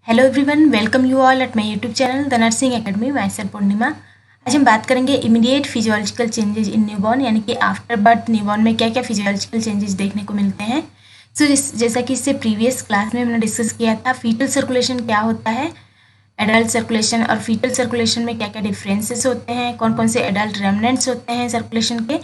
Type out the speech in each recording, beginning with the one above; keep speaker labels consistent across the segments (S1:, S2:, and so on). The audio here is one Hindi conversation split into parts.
S1: Hello everyone, welcome you all at my YouTube channel the nursing academy. मैं सर पूर्णिमा। आज हम बात करेंगे immediate physiological changes in newborn, यानी कि आफ्टर बर्थ न्यूबॉर्न में क्या क्या फिजियोलॉजिकल चेंजेस देखने को मिलते हैं। जैसा कि इससे प्रीवियस क्लास में हमने डिस्कस किया था, फीटल सर्कुलेशन क्या होता है, एडल्ट सर्कुलेशन और फीटल सर्कुलेशन में क्या क्या डिफरेंसेस होते हैं, कौन कौन से एडल्ट रेमनेंट्स होते हैं सर्कुलेशन के।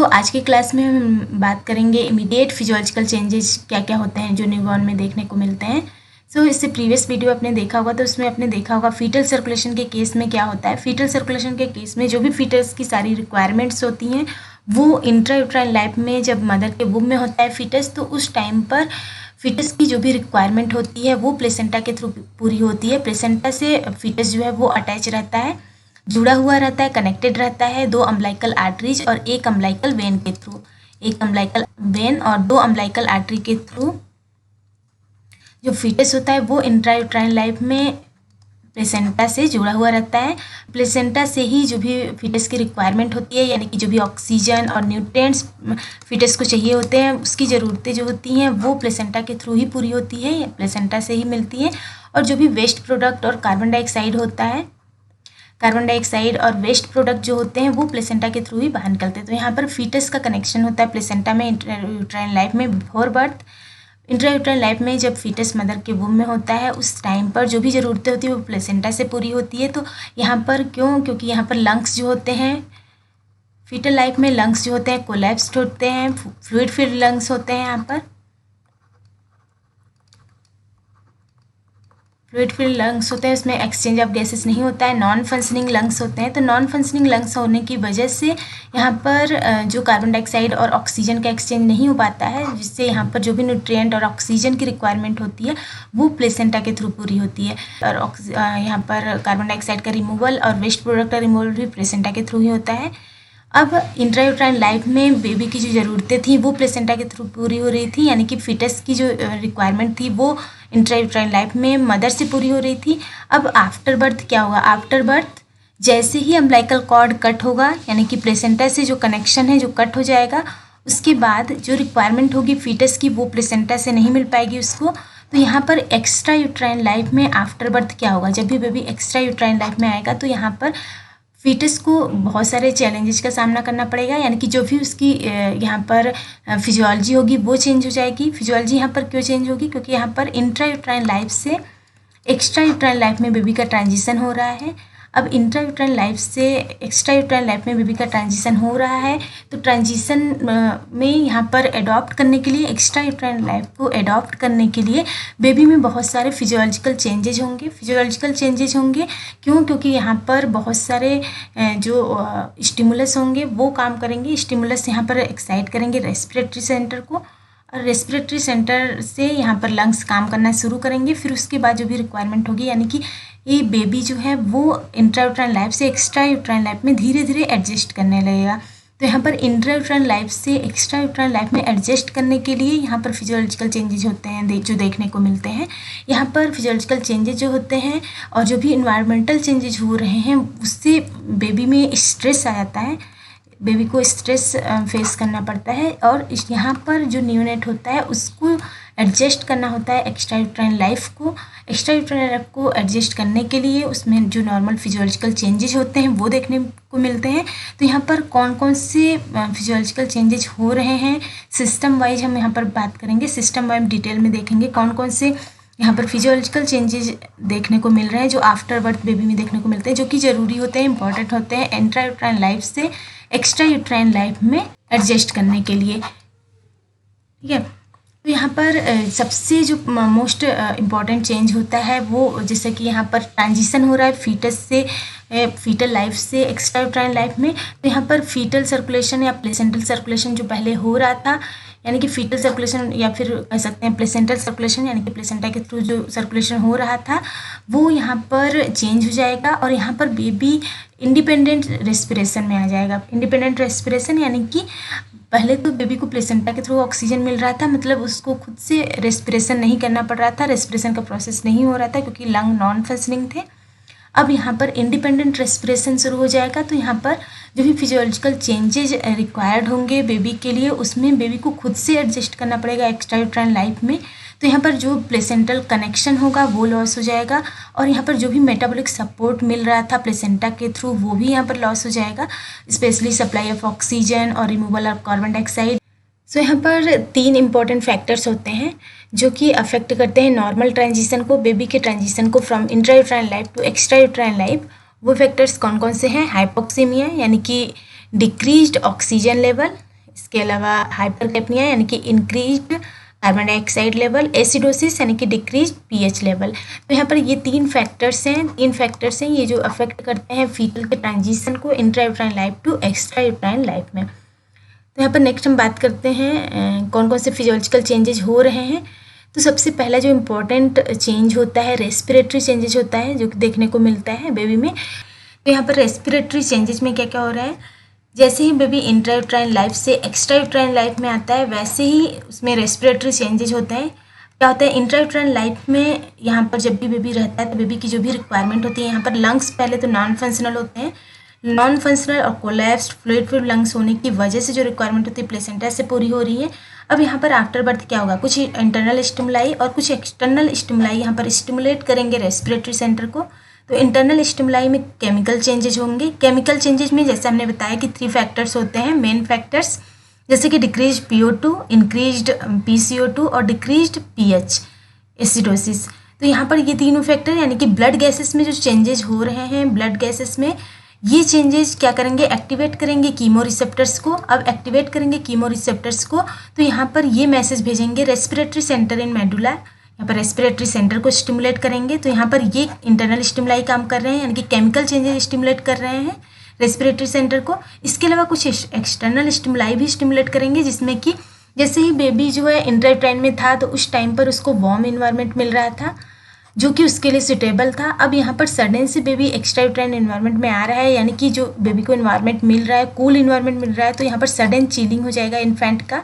S1: आज की क्लास में हम बात करेंगे इमीडिएट फिजियोलॉजिकल चेंजेस क्या क्या होते हैं जो न्यूबॉर्न में देखने को मिलते हैं। इससे प्रीवियस वीडियो आपने देखा होगा, तो उसमें आपने देखा होगा फीटल सर्कुलेशन के केस में क्या होता है। फीटल सर्कुलेशन के केस में जो भी फीटस की सारी रिक्वायरमेंट्स होती हैं वो इंट्रायूट्राइन लाइफ में जब मदर के वुम में होता है फीटस, तो उस टाइम पर फीटस की जो भी रिक्वायरमेंट होती है वो प्लेसेंटा के थ्रू पूरी होती है। प्लेसेंटा से फीटस जो है वो अटैच रहता है, जुड़ा हुआ रहता है, कनेक्टेड रहता है दो अम्बलाइकल आर्टरीज और एक अम्बलाइकल वेन के थ्रू, एक अम्बलाइकल वेन और दो अम्बलाइकल आर्टरी के थ्रू जो फीटस होता है वो इंट्रायूट्राइन लाइफ में प्लेसेंटा से जुड़ा हुआ रहता है। प्लेसेंटा से ही जो भी फीटस की रिक्वायरमेंट होती है, यानी कि जो भी ऑक्सीजन और न्यूट्रिएंट्स फीटस को चाहिए होते हैं, उसकी ज़रूरतें जो होती हैं वो प्लेसेंटा के थ्रू ही पूरी होती है, प्लेसेंटा से ही मिलती है। और जो भी वेस्ट प्रोडक्ट और कार्बन डाइऑक्साइड होता है, कार्बन डाइऑक्साइड और वेस्ट प्रोडक्ट जो होते हैं वो प्लेसेंटा के थ्रू ही बाहर निकलते हैं। तो यहाँ पर फीटस का कनेक्शन होता है प्लेसेंटा में इंट्रायूट्राइन लाइफ में बिफोर बर्थ। इंट्रायूट्राइन लाइफ में जब फीटस मदर के वुम में होता है उस टाइम पर जो भी ज़रूरतें होती है वो प्लेसेंटा से पूरी होती है। तो यहाँ पर क्योंकि यहाँ पर लंग्स जो होते हैं, फीटल लाइफ में लंग्स जो होते हैं कोलैप्स्ड होते हैं, फ्लूइड फिल्ड लंग्स होते हैं। यहाँ पर फ्लूइड फिल्ड लंग्स होते हैं, उसमें एक्सचेंज ऑफ गैसेस नहीं होता है। नॉन फंक्शनिंग लंग्स होते हैं, तो नॉन फंक्शनिंग लंग्स होने की वजह से यहाँ पर जो कार्बन डाइऑक्साइड और ऑक्सीजन का एक्सचेंज नहीं हो पाता है, जिससे यहाँ पर जो भी न्यूट्रिएंट और ऑक्सीजन की रिक्वायरमेंट होती है वो प्लेसेंटा के थ्रू पूरी होती है। और यहाँ पर कार्बन डाइऑक्साइड का रिमूवल और वेस्ट प्रोडक्ट का रिमूवल भी प्लेसेंटा के थ्रू ही होता है। अब इंट्रायूट्राइन लाइफ में बेबी की जो ज़रूरतें थी वो प्लेसेंटा के थ्रू पूरी हो रही थी, यानी कि फीटस की जो रिक्वायरमेंट थी वो इंट्रायूट्राइन लाइफ में मदर से पूरी हो रही थी। अब आफ्टर बर्थ क्या होगा, आफ्टर बर्थ जैसे ही अम्बलाइकल कॉर्ड कट होगा, यानी कि प्लेसेंटा से जो कनेक्शन है जो कट हो जाएगा, उसके बाद जो रिक्वायरमेंट होगी फीटस की वो प्लेसेंटा से नहीं मिल पाएगी उसको। तो यहाँ पर एक्स्ट्रा यूट्राइन लाइफ में आफ्टर बर्थ क्या होगा, जब भी बेबी एक्स्ट्रा यूट्राइन लाइफ में आएगा तो यहाँ पर फीटस को बहुत सारे चैलेंजेस का सामना करना पड़ेगा, यानी कि जो भी उसकी यहाँ पर फिजियोलॉजी होगी वो चेंज हो जाएगी। फिजियोलॉजी यहाँ पर क्यों चेंज होगी, क्योंकि यहाँ पर इंट्रायूट्राइन लाइफ से एक्स्ट्रा यूट्राइन लाइफ में बेबी का ट्रांजिशन हो रहा है। अब इंट्रायूट्राइन लाइफ से एक्स्ट्रा यूट्राइन लाइफ में बेबी का ट्रांजिशन हो रहा है, तो ट्रांजिशन में यहाँ पर अडॉप्ट करने के लिए, एक्स्ट्रा यूट्राइन लाइफ को अडॉप्ट करने के लिए बेबी में बहुत सारे फिजियोलॉजिकल चेंजेज होंगे। क्यों, क्योंकि यहाँ पर बहुत सारे जो स्टिमुलस होंगे वो काम करेंगे। स्टिमुलस यहाँ पर एक्साइट करेंगे रेस्पिरेटरी सेंटर को, और रेस्पिरेटरी सेंटर से यहाँ पर लंग्स काम करना शुरू करेंगे। फिर उसके बाद जो भी रिक्वायरमेंट होगी, यानी कि ये बेबी जो है वो इंट्रायूट्राइन लाइफ से एक्स्ट्रा यूट्राइन लाइफ में धीरे धीरे एडजस्ट करने लगेगा। तो यहाँ पर इंट्रायूट्राइन लाइफ से एक्स्ट्रा यूट्राइन लाइफ में एडजस्ट करने के लिए यहाँ पर फिजियोलॉजिकल चेंजेस होते हैं जो देखने को मिलते हैं। यहाँ पर फिजियोलॉजिकल चेंजेस जो होते हैं और जो भी इन्वायरमेंटल चेंजेस हो रहे हैं उससे बेबी में स्ट्रेस आ जाता है, बेबी को स्ट्रेस फेस करना पड़ता है। और यहाँ पर जो न्यूनेट होता है उसको एडजस्ट करना होता है एक्स्ट्रा यूट्राइन लाइफ को। एक्स्ट्रा यूट्राइन लाइफ को एडजस्ट करने के लिए उसमें जो नॉर्मल फिजियोलॉजिकल चेंजेस होते हैं वो देखने को मिलते हैं। तो यहाँ पर कौन कौन से फिजियोलॉजिकल चेंजेस हो रहे हैं सिस्टम वाइज हम यहाँ पर बात करेंगे। सिस्टम वाइज डिटेल में देखेंगे कौन कौन से यहाँ पर फिजियोलॉजिकल चेंजेस देखने को मिल रहे हैं जो आफ्टर बर्थ बेबी में देखने को मिलते हैं, जो कि ज़रूरी होते हैं, इंपॉर्टेंट होते हैं इंट्रा यूट्राइन लाइफ से एक्स्ट्रा यूट्राइन लाइफ में एडजस्ट करने के लिए। ठीक है, तो यहाँ पर सबसे जो मोस्ट इम्पॉर्टेंट चेंज होता है वो, जैसे कि यहाँ पर ट्रांजिशन हो रहा है फीटस से फीटल लाइफ से एक्स्ट्रा यूट्राइन लाइफ में। तो यहाँ पर फीटल सर्कुलेशन या प्लेसेंटल सर्कुलेशन जो पहले हो रहा था, यानी कि फीटल सर्कुलेशन या फिर कह सकते हैं प्लेसेंटल सर्कुलेशन, यानी कि प्लेसेंटा के थ्रू जो सर्कुलेशन हो रहा था वो यहाँ पर चेंज हो जाएगा और यहाँ पर बेबी इंडिपेंडेंट रेस्पिरेशन में आ जाएगा। इंडिपेंडेंट रेस्पिरेशन यानी कि पहले तो बेबी को प्लेसेंटा के थ्रू ऑक्सीजन मिल रहा था, मतलब उसको खुद से रेस्पिरेशन नहीं करना पड़ रहा था, रेस्पिरेशन का प्रोसेस नहीं हो रहा था क्योंकि लंग नॉन फंक्शनिंग थे। अब यहाँ पर इंडिपेंडेंट रेस्पिरेशन शुरू हो जाएगा। तो यहाँ पर जो भी फिजियोलॉजिकल चेंजेज रिक्वायर्ड होंगे बेबी के लिए, उसमें बेबी को खुद से एडजस्ट करना पड़ेगा एक्स्ट्रा यूट्राइन लाइफ में। तो यहाँ पर जो प्लेसेंटल कनेक्शन होगा वो लॉस हो जाएगा, और यहाँ पर जो भी मेटाबॉलिक सपोर्ट मिल रहा था प्लेसेंटा के थ्रू वो भी यहाँ पर लॉस हो जाएगा, स्पेशली सप्लाई ऑफ ऑक्सीजन और रिमूवल ऑफ कार्बन डाइऑक्साइड। सो यहाँ पर 3 इम्पॉर्टेंट फैक्टर्स होते हैं जो कि अफेक्ट करते हैं नॉर्मल ट्रांजिशन को, बेबी के ट्रांजिशन को from intra uterine life to extra uterine life. वो फैक्टर्स कौन कौन से हैं? हाइपोक्सीमिया यानी कि डिक्रीज्ड ऑक्सीजन लेवल, इसके अलावा हाइपरकैप्निया यानी कि increased carbon dioxide level, acidosis यानी कि डिक्रीज्ड पीएच लेवल। तो यहाँ पर ये 3 फैक्टर्स हैं ये जो अफेक्ट करते हैं फीटल के ट्रांजिशन को intra uterine life to extra uterine life में। तो यहाँ पर नेक्स्ट हम बात करते हैं कौन कौन से फिजियोलॉजिकल चेंजेस हो रहे हैं। तो सबसे पहला जो इम्पोर्टेंट चेंज होता है रेस्पिरेटरी चेंजेस होता है, जो कि देखने को मिलता है बेबी में। तो यहाँ पर रेस्पिरेटरी चेंजेस में क्या क्या हो रहा है? जैसे ही बेबी इंट्रा यूट्राइन लाइफ से एक्स्ट्रा यूट्राइन लाइफ में आता है वैसे ही उसमें रेस्पिरेटरी चेंजेस होते हैं। क्या होता है इंट्रा यूट्राइन लाइफ में, यहाँ पर जब भी बेबी रहता है तो बेबी की जो भी रिक्वायरमेंट होती है, यहाँ पर लंग्स पहले तो नॉन फंक्शनल होते हैं, नॉन फंक्शनल और कोलैप्स्ड फ्लूइड फिल्ड लंग्स होने की वजह से जो रिक्वायरमेंट होती है प्लेसेंटा से पूरी हो रही है। अब यहाँ पर आफ्टर बर्थ क्या होगा? कुछ इंटरनल स्टिमुलाई और कुछ एक्सटर्नल स्टिमुलाई यहाँ पर स्टिमुलेट करेंगे रेस्पिरेटरी सेंटर को। तो इंटरनल स्टिमुलाई में केमिकल चेंजेज होंगे। केमिकल चेंजेज में जैसे हमने बताया कि 3 फैक्टर्स होते हैं मेन फैक्टर्स, जैसे कि डिक्रीज्ड PO2, इंक्रीज्ड PCO2 और डिक्रीज्ड पीएच, एसिडोसिस। तो यहाँ पर ये तीनों फैक्टर यानी कि ब्लड गैसेस में जो चेंजेज हो रहे हैं, ब्लड गैसेस में ये चेंजेस क्या करेंगे? एक्टिवेट करेंगे कीमो रिसेप्टर्स को। अब एक्टिवेट करेंगे कीमो रिसेप्टर्स को तो यहाँ पर ये मैसेज भेजेंगे रेस्पिरेटरी सेंटर इन मेडुला, यहाँ पर रेस्पिरेटरी सेंटर को स्टिमुलेट करेंगे। तो यहाँ पर ये इंटरनल स्टिमुलाई काम कर रहे हैं यानी कि केमिकल चेंजेस स्टिमुलेट कर रहे हैं रेस्पिरेटरी सेंटर को। इसके अलावा कुछ एक्सटर्नल स्टिमुलाई भी स्टिमुलेट करेंगे, जिसमें कि जैसे ही बेबी जो है इंट्रा यूट्राइन में था तो उस टाइम पर उसको वार्म इन्वायरमेंट मिल रहा था जो कि उसके लिए सुटेबल था। अब यहाँ पर सडन से बेबी एक्स्ट्रा यूट्राइन इन्वायरमेंट में आ रहा है, यानी कि जो बेबी को इन्वायरमेंट मिल रहा है कूल इन्वायरमेंट मिल रहा है, तो यहाँ पर सडन चिलिंग हो जाएगा इन्फेंट का।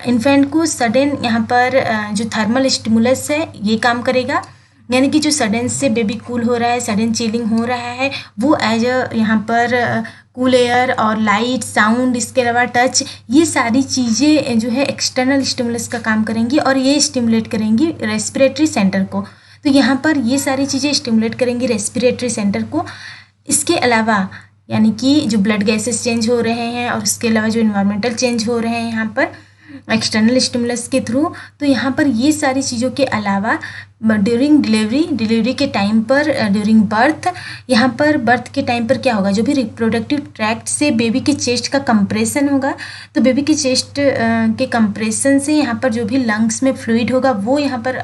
S1: इन्फेंट को सडन यहाँ पर जो थर्मल स्टिमुलस है ये काम करेगा, यानी कि जो सडन से बेबी कूल हो रहा है, सडन चिलिंग हो रहा है, वो एज यहाँ पर कूल एयर और लाइट, साउंड, इसके अलावा टच, ये सारी चीज़ें जो है एक्सटर्नल स्टिमुलस का काम करेंगी और ये स्टिमुलेट करेंगी रेस्पिरेटरी सेंटर को। तो यहाँ पर ये सारी चीज़ें स्टिमुलेट करेंगी रेस्पिरेटरी सेंटर को। इसके अलावा यानी कि जो ब्लड गैसेस चेंज हो रहे हैं और उसके अलावा जो इन्वायरमेंटल चेंज हो रहे हैं यहाँ पर एक्सटर्नल स्टिमुलस के थ्रू, तो यहाँ पर ये सारी चीज़ों के अलावा ड्यूरिंग डिलीवरी के टाइम पर, ड्यूरिंग बर्थ, यहाँ पर बर्थ के टाइम पर क्या होगा? जो भी रिप्रोडक्टिव ट्रैक्ट से बेबी के चेस्ट का कंप्रेशन होगा, तो बेबी के चेस्ट के कंप्रेशन से यहाँ पर जो भी लंग्स में फ्लूइड होगा वो यहाँ पर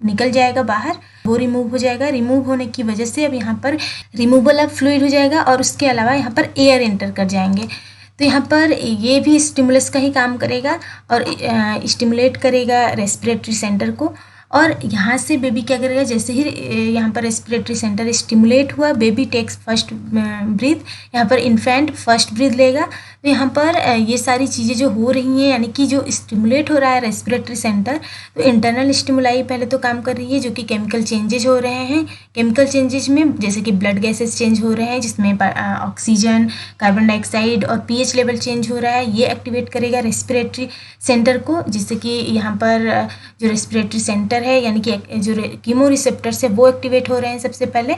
S1: निकल जाएगा बाहर, वो रिमूव हो जाएगा। रिमूव होने की वजह से अब यहाँ पर रिमूवल ऑफ फ्लूइड हो जाएगा और उसके अलावा यहाँ पर एयर एंटर कर जाएंगे। तो यहाँ पर ये भी स्टिमुलस का ही काम करेगा और स्टिमुलेट करेगा रेस्पिरेटरी सेंटर को। और यहाँ से बेबी क्या करेगा? जैसे ही यहाँ पर रेस्पिरेटरी सेंटर स्टिमुलेट हुआ, बेबी टेक्स फर्स्ट ब्रीथ, यहाँ पर इन्फेंट फर्स्ट ब्रीथ लेगा। तो यहाँ पर ये सारी चीज़ें जो हो रही हैं, यानी कि जो स्टिमुलेट हो रहा है रेस्पिरेटरी सेंटर, तो इंटरनल स्टिमुलाई पहले तो काम कर रही है जो कि केमिकल चेंजेज हो रहे हैं। केमिकल चेंजेज में जैसे कि ब्लड गैसेस चेंज हो रहे हैं, जिसमें ऑक्सीजन, कार्बन डाइऑक्साइड और पीएच लेवल चेंज हो रहा है, ये एक्टिवेट करेगा रेस्पिरेटरी सेंटर को, जिससे कि यहाँ पर जो रेस्पिरेटरी सेंटर है यानी कि जो कीमो रिसेप्टर्स है वो एक्टिवेट हो रहे हैं सबसे पहले,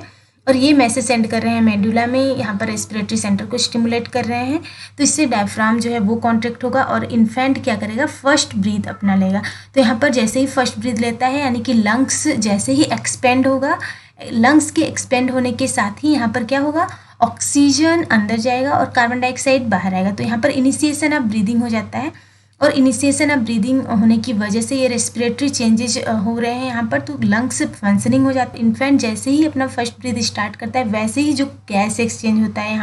S1: और ये मैसेज सेंड कर रहे हैं मेडुला में, यहाँ पर रेस्पिरेटरी सेंटर को स्टिमुलेट कर रहे हैं। तो इससे डायफ्राम जो है वो कॉन्ट्रैक्ट होगा और इन्फेंट क्या करेगा? फर्स्ट ब्रीथ अपना लेगा। तो यहाँ पर जैसे ही फर्स्ट ब्रीथ लेता है, यानी कि लंग्स जैसे ही एक्सपेंड होगा, लंग्स के एक्सपेंड होने के साथ ही यहाँ पर क्या होगा? ऑक्सीजन अंदर जाएगा और कार्बन डाइऑक्साइड बाहर आएगा। तो यहाँ पर इनिशिएशन ऑफ ब्रीदिंग हो जाता है, और इनिशिएशन ऑफ ब्रीदिंग होने की वजह से ये रेस्पिरेटरी चेंजेस हो रहे हैं यहाँ पर, तो लंग्स फंक्शनिंग हो जाते हैं। इन्फेंट जैसे ही अपना फर्स्ट ब्रीथ स्टार्ट करता है वैसे ही जो गैस एक्सचेंज होता है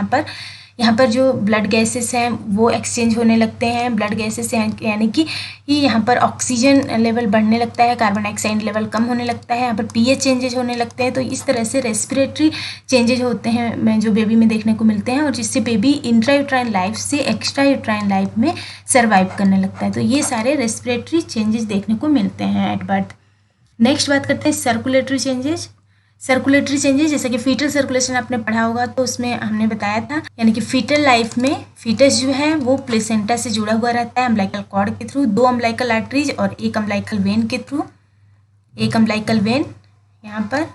S1: यहाँ पर जो ब्लड गैसेस हैं वो एक्सचेंज होने लगते हैं। ब्लड गैसेस यानी कि यहाँ पर ऑक्सीजन लेवल बढ़ने लगता है, कार्बन डाइऑक्साइड लेवल कम होने लगता है, यहाँ पर पीएच चेंजेज होने लगते हैं। तो इस तरह से रेस्पिरेटरी चेंजेज होते हैं जो बेबी में देखने को मिलते हैं, और जिससे बेबी इंट्रा यूट्राइन लाइफ से एक्स्ट्रा यूट्राइन लाइफ में सर्वाइव करने लगता है। तो ये सारे रेस्पिरेटरी चेंजेस देखने को मिलते हैं एट बर्थ। नेक्स्ट बात करते हैं सर्कुलेटरी चेंजेस। सर्कुलेटरी चेंजेस जैसे कि फीटल सर्कुलेशन आपने पढ़ा होगा तो उसमें हमने बताया था, यानी कि फीटल लाइफ में फीटस जो है वो प्लेसेंटा से जुड़ा हुआ रहता है अम्बिलिकल कॉर्ड के थ्रू, 2 अम्बिलिकल आर्टरीज और एक अम्बिलिकल वेन के थ्रू, एक अम्बिलिकल वेन यहाँ पर,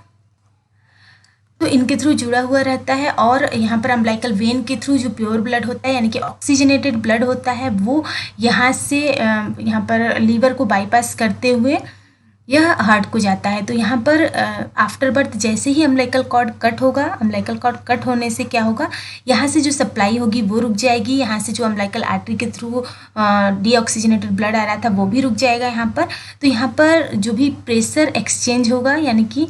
S1: तो इनके थ्रू जुड़ा हुआ रहता है। और यहाँ पर अम्बिलिकल वेन के थ्रू जो प्योर ब्लड होता है यानी कि ऑक्सीजनेटेड ब्लड होता है वो यहाँ से यहाँ पर लीवर को बाईपास करते हुए यह हार्ट को जाता है। तो यहाँ पर आफ्टर बर्थ जैसे ही अम्बिलिकल कॉर्ड कट होगा, अम्बिलिकल कॉर्ड कट होने से क्या होगा, यहाँ से जो सप्लाई होगी वो रुक जाएगी, यहाँ से जो अम्बिलिकल आर्टरी के थ्रू डीऑक्सीजनेटेड ब्लड आ रहा था वो भी रुक जाएगा यहाँ पर। तो यहाँ पर जो भी प्रेशर एक्सचेंज होगा, यानी कि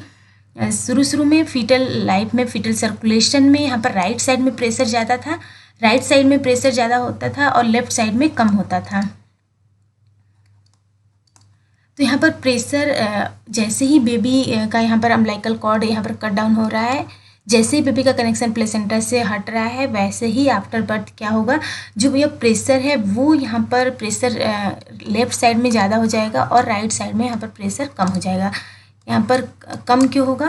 S1: शुरू में फीटल लाइफ में फीटल सर्कुलेशन में यहाँ पर राइट साइड में प्रेशर ज़्यादा था, राइट साइड में प्रेशर ज़्यादा होता था और लेफ्ट साइड में कम होता था। तो यहाँ पर प्रेशर जैसे ही बेबी का यहाँ पर अम्बिलिकल कॉर्ड यहाँ पर कट डाउन हो रहा है, जैसे ही बेबी का कनेक्शन प्लेसेंटा से हट रहा है, वैसे ही आफ्टर बर्थ क्या होगा, जो यह प्रेशर है वो यहाँ पर प्रेशर लेफ्ट साइड में ज़्यादा हो जाएगा और राइट साइड में यहाँ पर प्रेशर कम हो जाएगा। यहाँ पर कम क्यों होगा,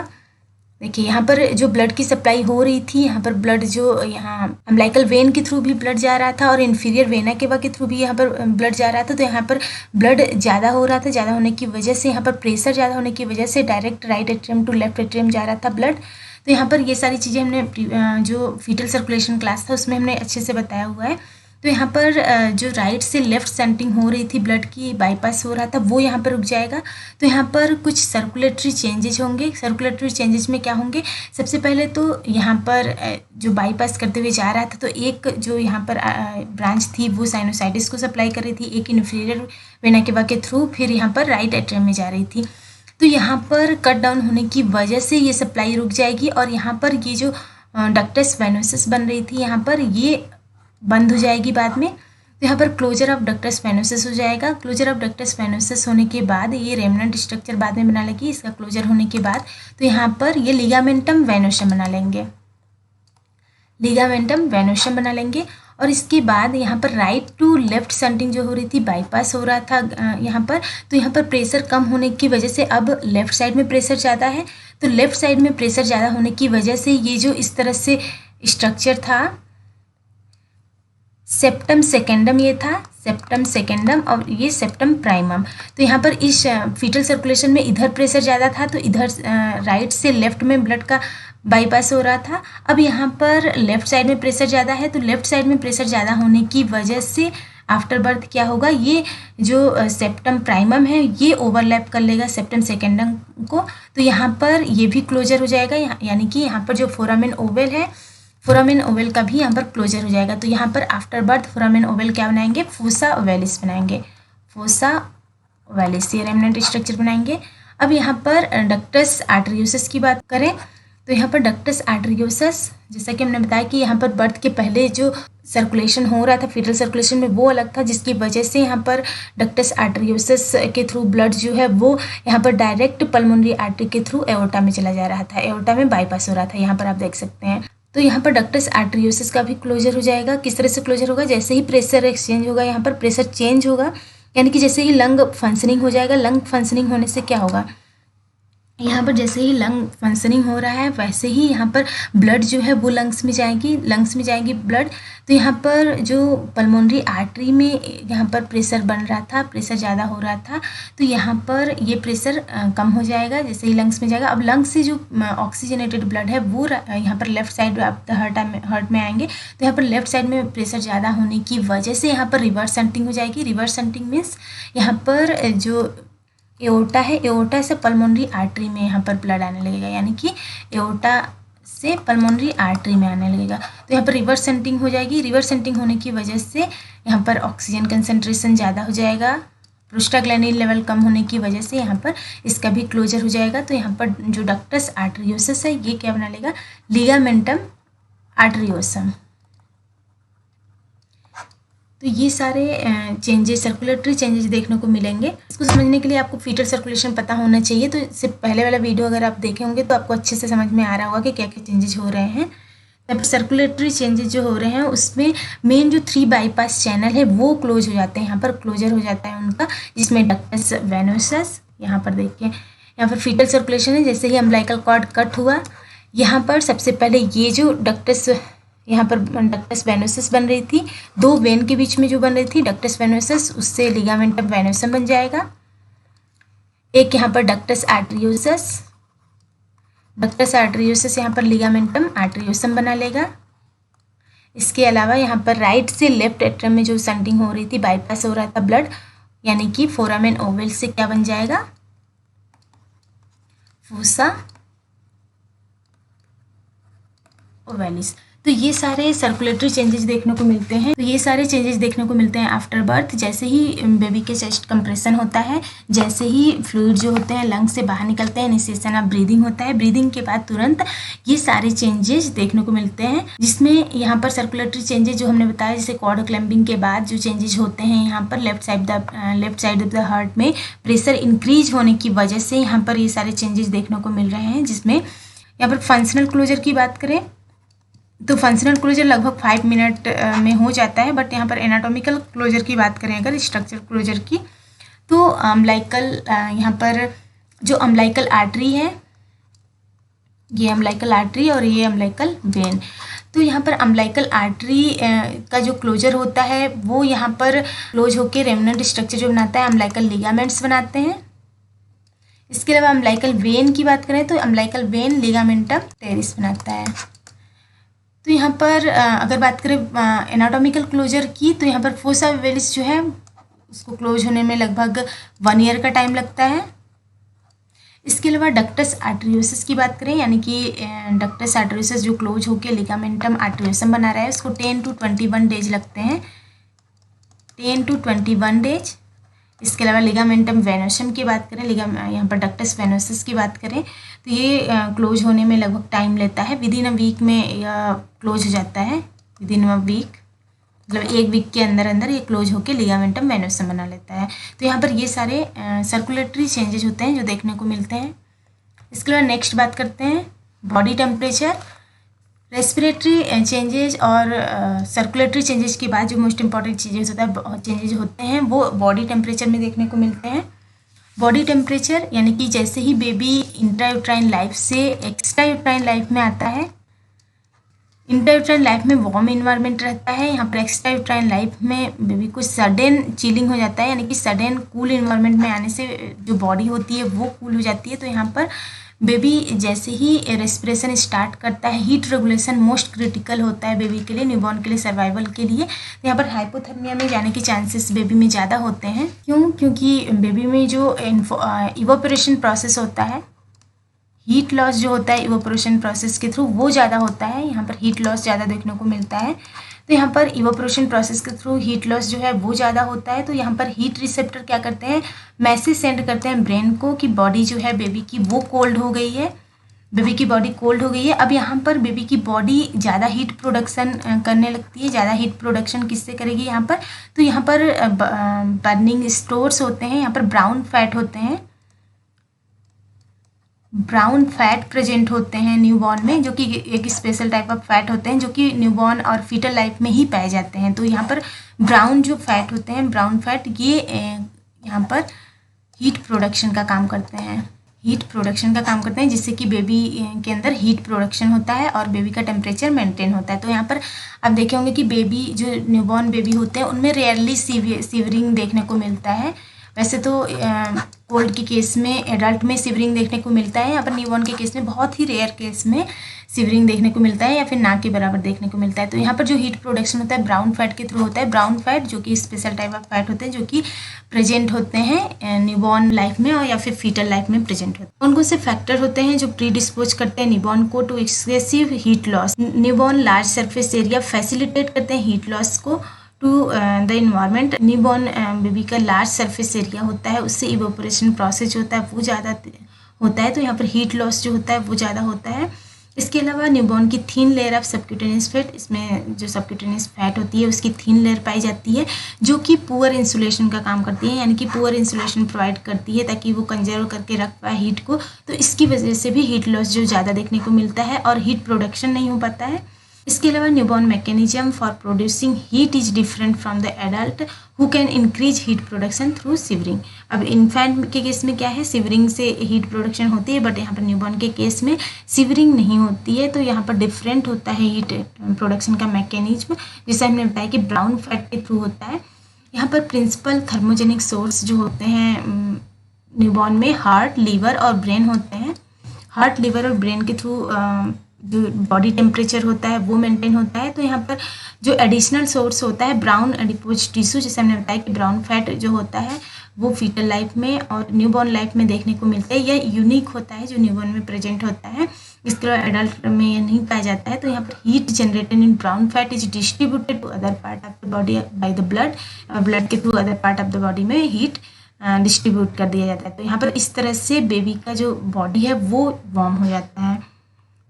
S1: देखिए यहाँ पर जो ब्लड की सप्लाई हो रही थी, यहाँ पर ब्लड जो यहाँ अम्बिलिकल वेन के थ्रू भी ब्लड जा रहा था और इन्फीरियर वेना केवा के थ्रू भी यहाँ पर ब्लड जा रहा था। तो यहाँ पर ब्लड ज़्यादा हो रहा था, ज़्यादा होने की वजह से यहाँ पर प्रेशर ज़्यादा होने की वजह से direct right atrium to left atrium जा रहा था ब्लड। तो यहाँ पर ये सारी चीज़ें हमने जो फीटल सर्कुलेशन क्लास था उसमें हमने अच्छे से बताया हुआ है। तो यहाँ पर जो राइट से लेफ्ट सेंटिंग हो रही थी, ब्लड की बाईपास हो रहा था, वो यहाँ पर रुक जाएगा। तो यहाँ पर कुछ सर्कुलेटरी चेंजेस होंगे। सर्कुलेटरी चेंजेस में क्या होंगे, सबसे पहले तो यहाँ पर जो बाईपास करते हुए जा रहा था, तो एक जो यहाँ पर ब्रांच थी वो साइनोसाइटिस को सप्लाई कर रही थी, एक इन्फीरियर वेना केवा के थ्रू, फिर यहाँ पर राइट एट्रियम में जा रही थी। तो यहाँ पर कट डाउन होने की वजह से ये सप्लाई रुक जाएगी और यहाँ पर ये जो डक्टस वेनोसस बन रही थी यहाँ पर ये बंद हो जाएगी बाद में। तो यहाँ पर क्लोजर ऑफ डक्टस वेनोसस हो जाएगा। क्लोजर ऑफ डक्टस वेनोसस होने के बाद ये रेमनेंट स्ट्रक्चर बाद में बना लेगी, इसका क्लोजर होने के बाद तो यहाँ पर ये लिगामेंटम वेनोसम बना लेंगे, लिगामेंटम वेनोसम बना लेंगे। और इसके बाद यहाँ पर राइट टू लेफ्ट सेंटिंग जो हो रही थी, बाईपास हो रहा था यहाँ पर, तो यहाँ पर प्रेशर कम होने की वजह से अब लेफ्ट साइड में प्रेशर ज़्यादा है। तो लेफ्ट साइड में प्रेशर ज़्यादा होने की वजह से ये जो इस तरह से स्ट्रक्चर था, सेप्टम सेकेंडम ये था, सेप्टम सेकेंडम और ये सेप्टम प्राइमम। तो यहाँ पर इस फीटल सर्कुलेशन में इधर प्रेशर ज़्यादा था, तो इधर राइट से लेफ्ट में ब्लड का बाईपास हो रहा था। अब यहाँ पर लेफ्ट साइड में प्रेशर ज़्यादा है, तो लेफ्ट साइड में प्रेशर ज़्यादा होने की वजह से आफ्टर बर्थ क्या होगा, ये जो सेप्टम प्राइमम है ये ओवरलैप कर लेगा सेप्टम सेकेंडम को। तो यहाँ पर ये भी क्लोजर हो जाएगा, यानी कि यहाँ पर जो फोरामेन ओवल है, फोरामेन ओवल का भी यहाँ पर क्लोजर हो जाएगा। तो यहाँ पर आफ्टर बर्थ फोरामेन ओवल क्या बनाएंगे, फोसा ओवेलिस बनाएंगे, फोसा ओवेलिस ये रेमनेंट स्ट्रक्चर बनाएंगे। अब यहाँ पर डक्टस आर्टरियोसस की बात करें तो यहाँ पर डक्टस आर्टरियोसस, जैसा कि हमने बताया कि यहाँ पर बर्थ के पहले जो सर्कुलेशन हो रहा था फीटल सर्कुलेशन में वो अलग था, जिसकी वजह से यहाँ पर डक्टस आर्टरियोसस के थ्रू ब्लड जो है वो यहाँ पर डायरेक्ट पल्मोनरी आर्टरी के थ्रू एओर्टा में चला जा रहा था, एओर्टा में बाईपास हो रहा था, यहाँ पर आप देख सकते हैं। तो यहाँ पर डक्टस आर्टरियोसस का भी क्लोजर हो जाएगा। किस तरह से क्लोजर होगा, जैसे ही प्रेशर एक्सचेंज होगा, यहाँ पर प्रेशर चेंज होगा, यानी कि जैसे ही लंग फंक्शनिंग हो जाएगा, लंग फंक्शनिंग होने से क्या होगा, यहाँ पर जैसे ही लंग फंक्शनिंग हो रहा है वैसे ही यहाँ पर ब्लड जो है वो लंग्स में जाएगी ब्लड। तो यहाँ पर जो पल्मोनरी आर्टरी में यहाँ पर प्रेशर बन रहा था, प्रेशर ज़्यादा हो रहा था, तो यहाँ पर ये प्रेशर कम हो जाएगा जैसे ही लंग्स में जाएगा। अब लंग्स से जो ऑक्सीजनेटेड ब्लड है वो यहाँ पर लेफ्ट साइड हार्ट में आएंगे, तो यहाँ पर लेफ्ट साइड में प्रेशर ज़्यादा होने की वजह से यहाँ पर रिवर्स शंटिंग हो जाएगी। रिवर्स शंटिंग मीन्स यहाँ पर जो एओर्टा है, एओर्टा से पल्मोनरी आर्टरी में यहाँ पर ब्लड आने लगेगा, यानी कि एओर्टा से पल्मोनरी आर्टरी में आने लगेगा। तो यहाँ पर रिवर्स शंटिंग हो जाएगी। रिवर्स शंटिंग होने की वजह से यहाँ पर ऑक्सीजन कंसंट्रेशन ज़्यादा हो जाएगा, प्रोस्टाग्लैंडिन लेवल कम होने की वजह से यहाँ पर इसका भी क्लोजर हो जाएगा। तो यहाँ पर जो डक्टस आर्टरियोसस है ये क्या बना लेगा, लिगामेंटम आर्टरियोसम। तो ये सारे चेंजेस, सर्कुलेटरी चेंजेस देखने को मिलेंगे। इसको समझने के लिए आपको फीटल सर्कुलेशन पता होना चाहिए। तो इससे पहले वाला वीडियो अगर आप देखे होंगे तो आपको अच्छे से समझ में आ रहा होगा कि क्या क्या चेंजेस हो रहे हैं। तब सर्कुलेटरी चेंजेस जो हो रहे हैं उसमें मेन जो 3 बाईपास चैनल है वो क्लोज हो जाते हैं, यहाँ पर क्लोजर हो जाता है उनका, जिसमें डक्टस वेनोसस, यहाँ पर देखिए यहाँ पर फीटल सर्कुलेशन है, जैसे ही अम्बिलिकल कॉर्ड कट हुआ यहाँ पर सबसे पहले ये जो डक्टस, यहाँ पर डक्टस वेनोसस बन रही थी, दो वेन के बीच में जो बन रही थी डक्टस वेनोसस, उससे लिगामेंटम वेनोसम बन जाएगा। एक यहाँ पर डक्टस आर्टरियोसस, डक्टस आर्टरियोसस यहाँ पर लिगामेंटम आर्टरियोसम बना लेगा। इसके अलावा यहाँ पर राइट से लेफ्ट एट्रम में जो संटिंग हो रही थी, बाईपास हो रहा था ब्लड, यानी कि फोरामेन ओवल से क्या बन जाएगा, फोसा ओवैलिस। तो ये सारे सर्कुलेटरी चेंजेस देखने को मिलते हैं। तो ये सारे चेंजेस देखने को मिलते हैं आफ्टर बर्थ। जैसे ही बेबी के चेस्ट कंप्रेशन होता है, जैसे ही फ्लूइड जो होते हैं लंग से बाहर निकलते हैं, इनिशिएशन ऑफ ब्रीदिंग होता है, ब्रीदिंग के बाद तुरंत ये सारे चेंजेस देखने को मिलते हैं, जिसमें यहाँ पर सर्कुलेटरी चेंजेस जो हमने बताया, जैसे कॉर्ड क्लैंपिंग के बाद जो चेंजेस होते हैं यहाँ पर left side of the heart में प्रेशर इंक्रीज होने की वजह से यहाँ पर ये सारे चेंजेस देखने को मिल रहे हैं। जिसमें यहाँ पर फंक्शनल क्लोजर की बात करें तो फंक्शनल क्लोजर लगभग 5 मिनट में हो जाता है, बट यहाँ पर एनाटॉमिकल क्लोजर की बात करें अगर स्ट्रक्चर क्लोजर की, तो अम्बिलिकल यहाँ पर जो अम्बिलिकल आर्टरी है, ये अम्बिलिकल आर्टरी और ये अम्बिलिकल वेन, तो यहाँ पर अम्बिलिकल आर्टरी का जो क्लोजर होता है वो यहाँ पर क्लोज होकर रेमनेंट स्ट्रक्चर जो बनाता है अम्बिलिकल लिगामेंट्स बनाते हैं। इसके अलावा अम्बिलिकल वेन की बात करें तो अम्बिलिकल वेन लिगामेंटम टेरिस बनाता है। तो यहाँ पर अगर बात करें एनाटॉमिकल क्लोजर की, तो यहाँ पर फोसा ओवैलिस जो है उसको क्लोज होने में लगभग 1 ईयर का टाइम लगता है। इसके अलावा डक्टस आर्टरियोसस की बात करें, यानी कि डक्टस आर्टरियोसस जो क्लोज होकर लिगामेंटम आर्टरियोसम बना रहा है, उसको 10 to 21 डेज लगते हैं, 10 to 21 डेज। इसके अलावा लिगामेंटम वेनोसम की बात करें, यहाँ पर डक्टस वेनोसस की बात करें तो ये क्लोज होने में लगभग टाइम लेता है, विदिन अ वीक में यह क्लोज हो जाता है, विदिन अ वीक मतलब 1 वीक के अंदर अंदर ये क्लोज होकर लिगामेंटम वेनोसम बना लेता है। तो यहाँ पर ये सारे सर्कुलेटरी चेंजेस होते हैं जो देखने को मिलते हैं। इसके अलावा नेक्स्ट बात करते हैं बॉडी टेम्परेचर, रेस्पिरेटरी चेंजेस और सर्कुलेटरी चेंजेस के बाद जो मोस्ट इंपॉर्टेंट चेंजेस होते हैं वो बॉडी टेम्परेचर में देखने को मिलते हैं। बॉडी टेम्परेचर यानी कि जैसे ही बेबी इंट्रायूट्राइन लाइफ से एक्स्ट्रायूट्राइन लाइफ में आता है, इंट्रायूट्राइन लाइफ में वार्म इन्वायरमेंट रहता है, यहाँ पर एक्स्ट्रायूट्राइन लाइफ में बेबी को सडन चिलिंग हो जाता है, यानी कि सडन कूल इन्वायरमेंट में आने से जो बॉडी होती है वो कूल हो जाती है। तो यहाँ पर बेबी जैसे ही रेस्पिरेशन स्टार्ट करता है, हीट रेगुलेशन मोस्ट क्रिटिकल होता है बेबी के लिए, न्यूबॉर्न के लिए, सर्वाइवल के लिए। तो यहाँ पर हाइपोथर्मिया में जाने के चांसेस बेबी में ज़्यादा होते हैं। क्यों? क्योंकि बेबी में जो इवोपोरेशन प्रोसेस होता है, हीट लॉस जो होता है इवोपोरेशन प्रोसेस के थ्रू वो ज़्यादा होता है, यहाँ पर हीट लॉस ज़्यादा देखने को मिलता है। तो यहाँ पर इवोपोरेशन प्रोसेस के थ्रू हीट लॉस जो है वो ज़्यादा होता है। तो यहाँ पर हीट रिसेप्टर क्या करते हैं, मैसेज सेंड करते हैं ब्रेन को कि बॉडी जो है बेबी की वो कोल्ड हो गई है, बेबी की बॉडी कोल्ड हो गई है। अब यहाँ पर बेबी की बॉडी ज़्यादा हीट प्रोडक्शन करने लगती है। ज़्यादा हीट प्रोडक्शन किससे करेगी यहाँ पर, तो यहाँ पर बर्निंग स्टोर्स होते हैं, यहाँ पर ब्राउन फैट होते हैं, ब्राउन फैट प्रेजेंट होते हैं न्यूबॉर्न में, जो कि एक स्पेशल टाइप ऑफ फैट होते हैं जो कि न्यूबॉर्न और फीटल लाइफ में ही पाए जाते हैं। तो यहाँ पर ब्राउन जो फैट होते हैं, ब्राउन फैट ये यहाँ पर हीट प्रोडक्शन का काम करते हैं, हीट प्रोडक्शन का काम करते हैं, जिससे कि बेबी के अंदर हीट प्रोडक्शन होता है और बेबी का टेम्परेचर मेंटेन होता है। तो यहाँ पर आप देखे होंगे कि बेबी जो न्यूबॉर्न बेबी होते हैं उनमें रेयरली सीवरिंग देखने को मिलता है। वैसे तो कोल्ड के केस में एडल्ट में सिवरिंग देखने को मिलता है, यहाँ पर न्यूबॉर्न के केस में बहुत ही रेयर केस में सिवरिंग देखने को मिलता है या फिर ना के बराबर देखने को मिलता है। तो यहाँ पर जो हीट प्रोडक्शन होता है ब्राउन फैट के थ्रू होता है। ब्राउन फैट जो कि स्पेशल टाइप ऑफ फैट होते हैं जो कि प्रेजेंट होते हैं न्यूबॉर्न लाइफ में और या फिर फीटल लाइफ में प्रेजेंट होते हैं। कौन कौन से फैक्टर होते हैं जो प्री डिस्पोज करते हैं न्यूबॉर्न को to excessive heat loss. Newborn large surface area facilitate करते हैं हीट लॉस को to the environment. Newborn baby का लार्ज सरफेस एरिया होता है, उससे इवोपोरेशन प्रोसेस जो होता है वो ज़्यादा होता है, तो यहाँ पर हीट लॉस जो होता है वो ज़्यादा होता है। इसके अलावा न्यूबॉर्न की thin layer of subcutaneous fat, इसमें जो सबक्यूटेनियस फैट होती है उसकी थीन लेयर पाई जाती है जो कि पुअर इंसुलेशन का काम करती है, यानी कि पुअर इंसुलेशन प्रोवाइड करती है ताकि वो कंजर्व करके रख पाए हीट को। तो इसकी वजह से भी हीट लॉस जो ज़्यादा देखने को मिलता है और हीट प्रोडक्शन नहीं हो पाता है। इसके अलावा newborn mechanism for producing heat is different from the adult who can increase heat production through shivering. अब इन्फेंट के केस में क्या है, सिवरिंग से हीट प्रोडक्शन होती है, बट यहाँ पर न्यूबॉर्न के केस में सिवरिंग नहीं होती है। तो यहाँ पर डिफरेंट होता है हीट प्रोडक्शन का मैकेनिज्म, जिसे हमने बताया कि ब्राउन फैट के थ्रू होता है। यहाँ पर प्रिंसिपल थर्मोजेनिक सोर्स जो होते हैं न्यूबॉर्न में हार्ट, लीवर और ब्रेन होते हैं। हार्ट, लीवर और ब्रेन के थ्रू जो बॉडी टेम्परेचर होता है वो मेंटेन होता है। तो यहाँ पर जो एडिशनल सोर्स होता है ब्राउन एडिपोज टिश्यू, जैसे हमने बताया कि ब्राउन फैट जो होता है वो फीटल लाइफ में और न्यूबॉर्न लाइफ में देखने को मिलता है। यह यूनिक होता है जो न्यूबॉर्न में प्रेजेंट होता है, इसके अलावा एडल्ट में यह नहीं पाया जाता है। तो यहाँ पर heat generated in brown fat is distributed to other part of the body by the blood, blood के through other part of the body में हीट डिस्ट्रीब्यूट कर दिया जाता है। तो यहाँ पर इस तरह से बेबी का जो बॉडी है वो वार्म हो जाता है,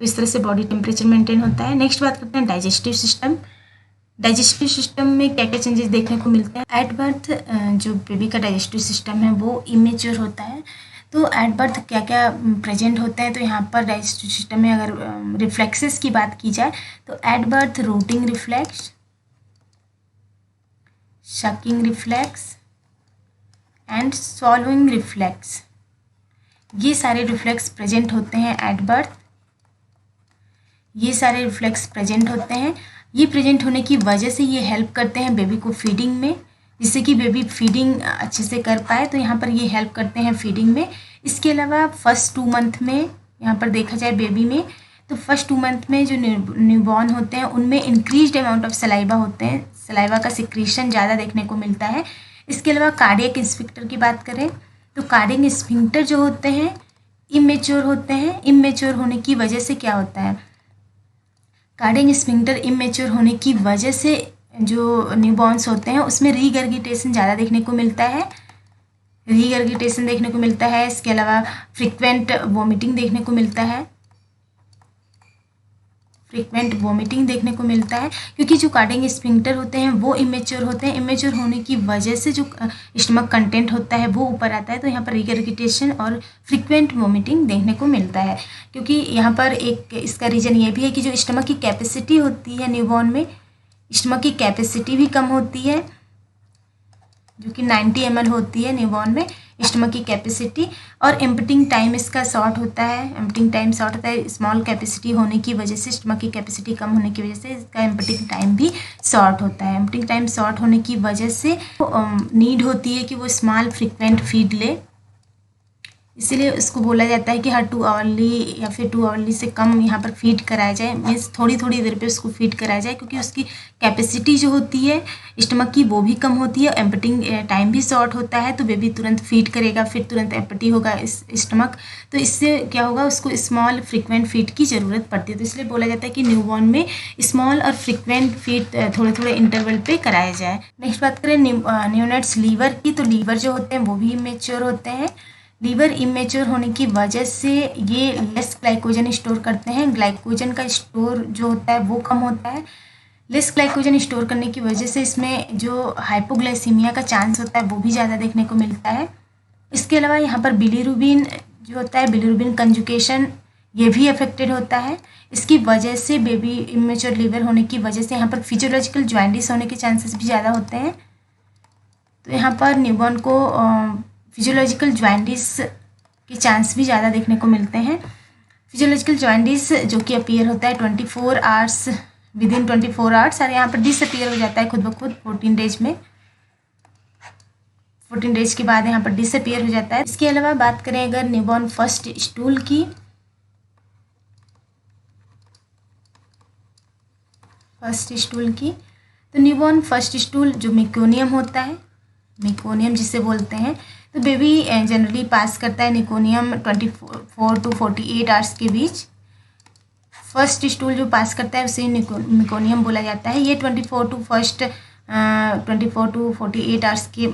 S1: तो इस तरह से बॉडी टेम्परेचर मेंटेन होता है। नेक्स्ट बात करते हैं डाइजेस्टिव सिस्टम। डाइजेस्टिव सिस्टम में क्या क्या चेंजेस देखने को मिलते हैं। एट बर्थ जो बेबी का डाइजेस्टिव सिस्टम है वो इमेच्योर होता है। तो एट बर्थ क्या क्या प्रेजेंट होते हैं, तो यहाँ पर डाइजेस्टिव सिस्टम में अगर रिफ्लेक्सेस की बात की जाए तो at birth rooting reflex, sucking reflex and swallowing reflex, ये सारे रिफ्लेक्स प्रेजेंट होते हैं एट बर्थ। ये सारे रिफ्लेक्स प्रेजेंट होते हैं। ये प्रेजेंट होने की वजह से ये हेल्प करते हैं बेबी को फीडिंग में, जिससे कि बेबी फीडिंग अच्छे से कर पाए। तो यहाँ पर ये हेल्प करते हैं फीडिंग में। इसके अलावा फर्स्ट 2 मंथ में यहाँ पर देखा जाए बेबी में, तो फर्स्ट 2 मंथ में जो न्यूबॉर्न होते हैं उनमें इंक्रीज्ड अमाउंट ऑफ सलाइवा होते हैं, सलाइवा का सिक्रीशन ज़्यादा देखने को मिलता है। इसके अलावा कार्डियक स्फिंक्टर की बात करें तो कार्डियक स्फिंक्टर जो होते हैं इमेच्योर होते हैं। इमेच्योर होने की वजह से क्या होता है, कार्डियक स्फिंक्टर इमेच्योर होने की वजह से जो न्यूबॉर्न्स होते हैं उसमें रीगर्गिटेशन ज़्यादा देखने को मिलता है, रीगर्गिटेशन देखने को मिलता है। इसके अलावा फ्रीक्वेंट वॉमिटिंग देखने को मिलता है, फ्रीक्वेंट वॉमिटिंग देखने को मिलता है, क्योंकि जो कार्डियक स्फिंक्टर होते हैं वो इमेच्योर होते हैं। इमेच्योर होने की वजह से जो स्टमक कंटेंट होता है वो ऊपर आता है। तो यहाँ पर रिगर्गिटेशन और फ्रीक्वेंट वॉमिटिंग देखने को मिलता है, क्योंकि यहाँ पर एक इसका रीज़न ये भी है कि जो स्टमक की कैपेसिटी होती है न्यूबॉर्न में, स्टमक की कैपेसिटी भी कम होती है, जो कि 90 ml होती है न्यूबॉर्न में स्टमक की कैपेसिटी। और एम्पटिंग टाइम इसका शॉर्ट होता है, एम्पटिंग टाइम शॉर्ट होता है स्मॉल कैपेसिटी होने की वजह से, स्टमक की कैपेसिटी कम होने की वजह से इसका एम्पटिंग टाइम भी शॉर्ट होता है। एम्पटिंग टाइम शॉर्ट होने की वजह से नीड होती है कि वो स्मॉल फ्रीक्वेंट फीड ले, इसीलिए इसको बोला जाता है कि हर 2 आवरली या फिर 2 आवरली से कम यहाँ पर फीड कराया जाए, मीन्स थोड़ी थोड़ी देर पे उसको फीड कराया जाए, क्योंकि उसकी कैपेसिटी जो होती है स्टमक की वो भी कम होती है, एम्पटिंग टाइम भी शॉर्ट होता है। तो बेबी तुरंत फीड करेगा, फिर तुरंत एम्पटी होगा इस स्टमक, तो इससे क्या होगा, उसको स्मॉल फ्रीक्वेंट फीड की ज़रूरत पड़ती है। तो इसलिए बोला जाता है कि न्यूबॉर्न में स्मॉल और फ्रीक्वेंट फीड थोड़े थोड़े इंटरवल पे कराया जाए। नेक्स्ट बात करें न्यूनेट्स लीवर की, तो लीवर जो होते हैं वो भी इमेच्योर होते हैं। लीवर इमेच्योर होने की वजह से ये लेस ग्लाइकोजन स्टोर करते हैं, ग्लाइकोजन का स्टोर जो होता है वो कम होता है। लेस ग्लाइकोजन स्टोर करने की वजह से इसमें जो हाइपोग्लाइसीमिया का चांस होता है वो भी ज़्यादा देखने को मिलता है। इसके अलावा यहाँ पर बिलीरुबिन जो होता है, बिलीरुबिन कंजुगेशन, ये भी अफेक्टेड होता है। इसकी वजह से बेबी इमेच्योर लीवर होने की वजह से यहाँ पर फिजियोलॉजिकल जॉइंटिस होने के चांसेस भी ज़्यादा होते हैं। तो यहाँ पर न्यूबॉर्न को फिजियोलॉजिकल जॉइंटिस के चांस भी ज़्यादा देखने को मिलते हैं। फिजियोलॉजिकल जॉइंटिस जो कि अपीयर होता है 24 आवर्स, विदिन 24 आवर्स, और यहाँ पर डिसअपीयर हो जाता है खुद ब खुद 14 डेज में, 14 डेज के बाद यहाँ पर डिसअपीयर हो जाता है। इसके अलावा बात करें अगर न्यूबॉर्न फर्स्ट स्टूल की, तो न्यूबॉर्न फर्स्ट स्टूल जो मेकोनियम होता है, मेकोनियम जिसे बोलते हैं, तो बेबी जनरली पास करता है निकोनियम 24 to 48 आवर्स के बीच। फर्स्ट स्टूल जो पास करता है उसे मेकोनियम बोला जाता है। ये 24 to 48 आवर्स के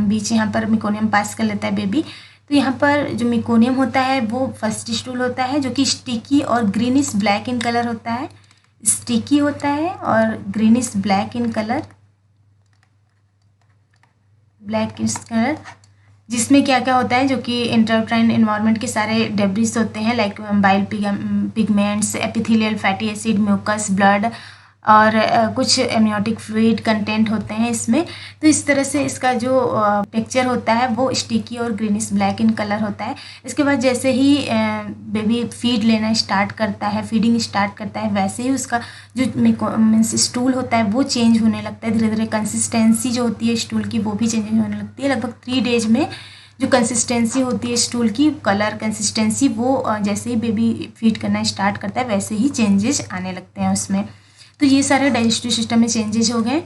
S1: बीच यहाँ पर मेकोनियम पास कर लेता है बेबी। तो यहाँ पर जो मेकोनियम होता है वो फर्स्ट स्टूल होता है, जो कि स्टिकी और ग्रीनिश ब्लैक इन कलर होता है। स्टिकी होता है और greenish black in colour, black in colour, जिसमें क्या क्या होता है, जो कि इंट्रायूट्राइन एनवायरनमेंट के सारे डेब्रिस होते हैं, like bile pigments, epithelial fatty acid, mucus, blood और कुछ एमनियोटिक फ्लूइड कंटेंट होते हैं इसमें। तो इस तरह से इसका जो टेक्सचर होता है वो स्टिकी और ग्रीनिश ब्लैक इन कलर होता है। इसके बाद जैसे ही बेबी फीड लेना स्टार्ट करता है, फीडिंग स्टार्ट करता है, वैसे ही उसका जो मीन्स स्टूल होता है वो चेंज होने लगता है। धीरे धीरे कंसिस्टेंसी जो होती है स्टूल की वो भी चेंज होने लगती है। लगभग 3 डेज में जो कंसिस्टेंसी होती है स्टूल की, कलर कंसिस्टेंसी, वो जैसे ही बेबी फीड करना स्टार्ट करता है वैसे ही चेंजेस आने लगते हैं उसमें। तो ये सारे डाइजेस्टिव सिस्टम में चेंजेस हो गए।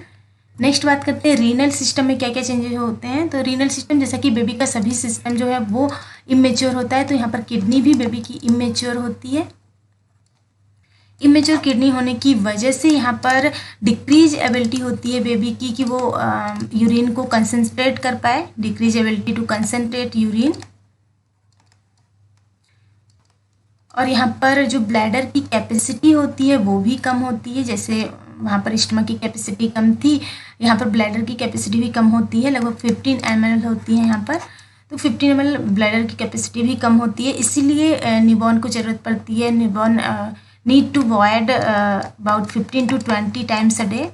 S1: नेक्स्ट बात करते हैं रीनल सिस्टम में क्या क्या चेंजेस होते हैं। तो रीनल सिस्टम, जैसा कि बेबी का सभी सिस्टम जो है वो इमेच्योर होता है, तो यहाँ पर किडनी भी बेबी की इमेच्योर होती है। इमेच्योर किडनी होने की वजह से यहाँ पर डिक्रीज एबिलिटी होती है बेबी की कि वो यूरिन को कंसंट्रेट कर पाए, decrease ability to concentrate urine. और यहाँ पर जो ब्लैडर की कैपेसिटी होती है वो भी कम होती है। जैसे वहाँ पर स्टमक की कैपेसिटी कम थी, यहाँ पर ब्लैडर की कैपेसिटी भी कम होती है, लगभग 15 ml होती है यहाँ पर। तो 15 ml ब्लैडर की कैपेसिटी भी कम होती है, इसीलिए न्यूबॉर्न को ज़रूरत पड़ती है, newborn need to void about 15 to 20 times a day.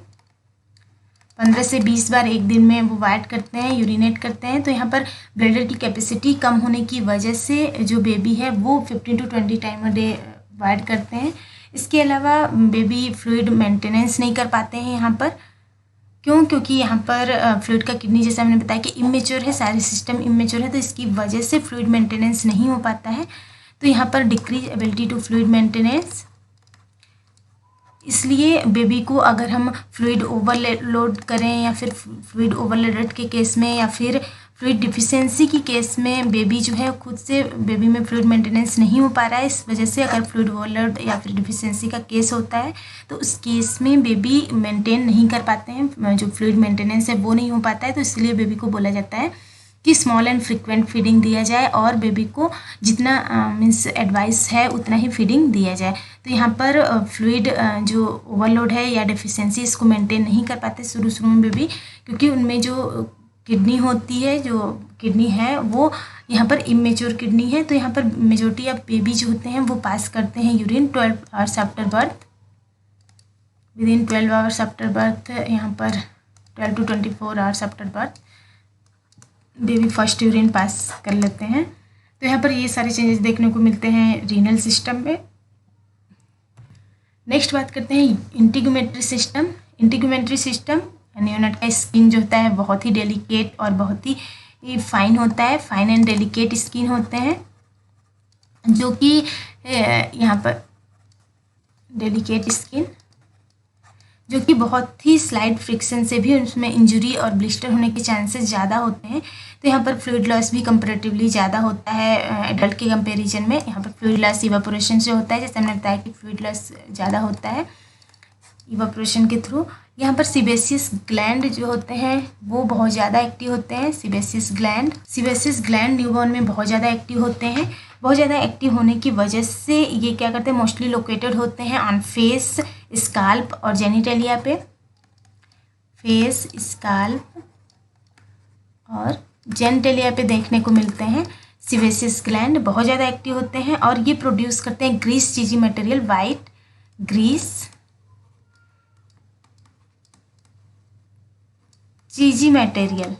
S1: 15 से 20 बार एक दिन में वो वाइड करते हैं, यूरिनेट करते हैं। तो यहाँ पर ब्लैडर की कैपेसिटी कम होने की वजह से जो बेबी है वो 15 to 20 time a day wide करते हैं। इसके अलावा बेबी फ्लूइड मेंटेनेंस नहीं कर पाते हैं यहाँ पर। क्यों? क्योंकि यहाँ पर फ्लूइड का किडनी, जैसे हमने बताया कि इमेच्योर है, सारे सिस्टम इमेच्योर है, तो इसकी वजह से फ्लूइड मेंटेनेंस नहीं हो पाता है। तो यहाँ पर decrease ability to fluid maintenance, इसलिए बेबी को अगर हम फ्लूइड ओवरलोड करें या फिर फ्लूइड ओवरलोडेड के केस में या फिर फ्लूइड डिफिशियंसी की केस में बेबी जो है खुद से बेबी में फ्लूइड मेंटेनेंस नहीं हो पा रहा है, इस वजह से अगर फ्लूइड ओवरलोड या फिर डिफिशियंसी का केस होता है तो उस केस में बेबी मेंटेन नहीं कर पाते हैं, जो फ्लूइड मेंटेनेंस है वो नहीं हो पाता है। तो इसलिए बेबी को बोला जाता है कि स्मॉल एंड फ्रिक्वेंट फीडिंग दिया जाए और बेबी को जितना मीन्स एडवाइस है उतना ही फीडिंग दिया जाए। तो यहाँ पर फ्लूइड जो ओवरलोड है या डेफिशिएंसी, इसको मेंटेन नहीं कर पाते शुरू में बेबी, क्योंकि उनमें जो किडनी होती है, जो किडनी है वो यहाँ पर इमेच्योर किडनी है। तो यहाँ पर मेजोरिटी ऑफ बेबी जो होते हैं वो पास करते हैं urine 12 hours after birth, within 12 hours after birth, यहाँ पर 12 to 24 hours after birth baby first urine pass कर लेते हैं। तो यहाँ पर ये सारे चेंजेस देखने को मिलते हैं रीनल सिस्टम में। नेक्स्ट बात करते हैं इंटीग्यूमेटरी सिस्टम। इंटीग्यूमेटरी सिस्टम, न्यूनेट का स्किन जो होता है बहुत ही डेलिकेट और बहुत ही फाइन होता है, फाइन एंड डेलिकेट स्किन होते हैं, जो कि यहाँ पर डेलिकेट स्किन जो कि बहुत ही स्लाइड फ्रिक्शन से भी उसमें इंजरी और ब्लिस्टर होने के चांसेस ज़्यादा होते हैं। तो यहाँ पर फ्लूइड लॉस भी कंपैरेटिवली ज़्यादा होता है एडल्ट के कंपैरिजन में। यहाँ पर फ्लूइड लॉस इवापोरेशन से होता है, जैसे हमने बताया कि फ्लूइड लॉस ज़्यादा होता है इवापोरेशन के थ्रू। यहाँ पर सीबेसियस ग्लैंड जो होते हैं वो बहुत ज़्यादा एक्टिव होते हैं। सीबेसियस ग्लैंड न्यूबॉर्न में बहुत ज़्यादा एक्टिव होते हैं। बहुत ज़्यादा एक्टिव होने की वजह से ये क्या करते हैं, मोस्टली लोकेटेड होते हैं ऑन फेस, स्काल्प और जेनिटेलिया पे। फेस, स्काल्प और जेनिटेलिया पे देखने को मिलते हैं। सीबेसियस ग्लैंड बहुत ज़्यादा एक्टिव होते हैं और ये प्रोड्यूस करते हैं grease cheesy material, white grease cheesy material,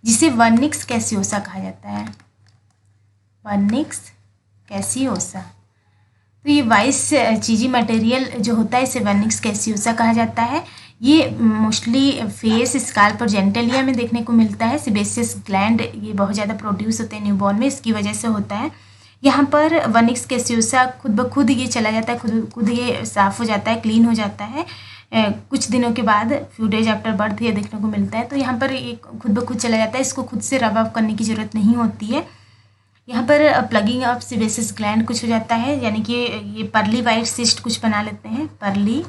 S1: जिसे वर्निक्स कैसियोसा कहा जाता है। वर्निक्स कैसियोसा, तो ये वाइस चीजी मटेरियल जो होता है इसे वर्निक्स कैसियोसा कहा जाता है। ये मोस्टली फेस, स्काल्प और जेनिटेलिया में देखने को मिलता है। सीबेसियस ग्लैंड ये बहुत ज़्यादा प्रोड्यूस होते हैं न्यूबॉर्न में, इसकी वजह से होता है। यहाँ पर वर्निक्स कैसियोसा खुद ब खुद ये चला जाता है, खुद ये साफ़ हो जाता है, क्लीन हो जाता है कुछ दिनों के बाद, फ्यू डेज आफ्टर बर्थ ये देखने को मिलता है। तो यहाँ पर ये खुद ब खुद चला जाता है, इसको खुद से रब ऑफ करने की ज़रूरत नहीं होती है। यहाँ पर प्लगिंग ऑफ सीबेसियस ग्लैंड कुछ हो जाता है, यानी कि ये पर्ली वाइट सिस्ट कुछ बना लेते हैं। पर्ली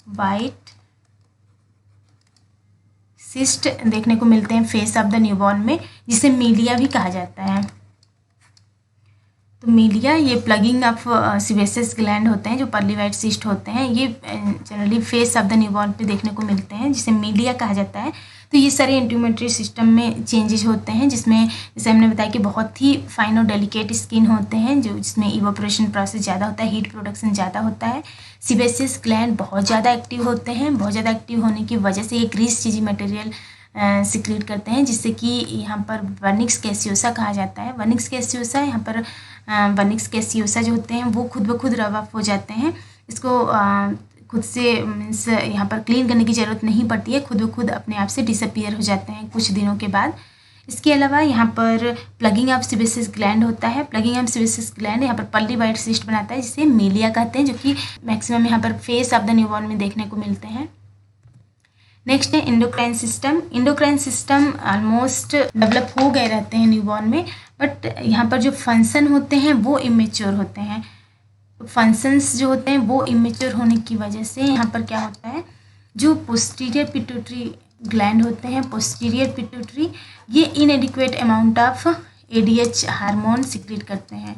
S1: वाइट सिस्ट देखने को मिलते हैं फेस ऑफ द न्यूबॉर्न में, जिसे मीलिया भी कहा जाता है। तो मीलिया ये प्लगिंग ऑफ सीबेसियस ग्लैंड होते हैं जो पर्ली वाइट सिस्ट होते हैं, ये generally face of the newborn पे देखने को मिलते हैं, जिसे मीलिया कहा जाता है। तो ये सारे इंटीग्यूमेटरी सिस्टम में चेंजेस होते हैं, जिसमें जैसे हमने बताया कि बहुत ही फाइन और डेलिकेट स्किन होते हैं, जो जिसमें इवोपरेशन प्रोसेस ज़्यादा होता है, हीट प्रोडक्शन ज़्यादा होता है। सीबेसियस ग्लैंड बहुत ज़्यादा एक्टिव होते हैं, बहुत ज़्यादा एक्टिव होने की वजह से ये ग्रीस चीज़ी मटेरियल सिक्रीट करते हैं, जिससे कि यहाँ पर वर्निक्स कैसियोसा कहा जाता है। वर्निक्स कैसियोसा यहाँ पर वर्निक्स कैसियोसा जो होते हैं वो खुद ब खुद रब ऑफ हो जाते हैं। इसको खुद से मीन्स यहाँ पर क्लीन करने की ज़रूरत नहीं पड़ती है, खुद ब खुद अपने आप से डिसअपियर हो जाते हैं कुछ दिनों के बाद। इसके अलावा यहाँ पर प्लगिंग ऑफ सीबेसियस ग्लैंड होता है। प्लगिंग ऑफ सीबेसियस ग्लैंड यहाँ पर पर्ली वाइट सिस्ट बनाता है, जिसे मीलिया कहते हैं, जो कि मैक्सिमम यहाँ पर फेस ऑफ द न्यूबॉर्न में देखने को मिलते हैं। नेक्स्ट है endocrine system. Endocrine system almost develop हो गए रहते हैं न्यूबॉर्न में, बट यहाँ पर जो फंक्शन होते हैं वो इमेच्योर होते हैं। फंक्शंस जो होते हैं वो इमेच्योर होने की वजह से यहाँ पर क्या होता है, जो पोस्टीरियर पिट्यूटरी ग्लैंड होते हैं, पोस्टीरियर पिट्यूटरी, ये इनएडिक्वेट amount of ADH hormone secrete करते हैं।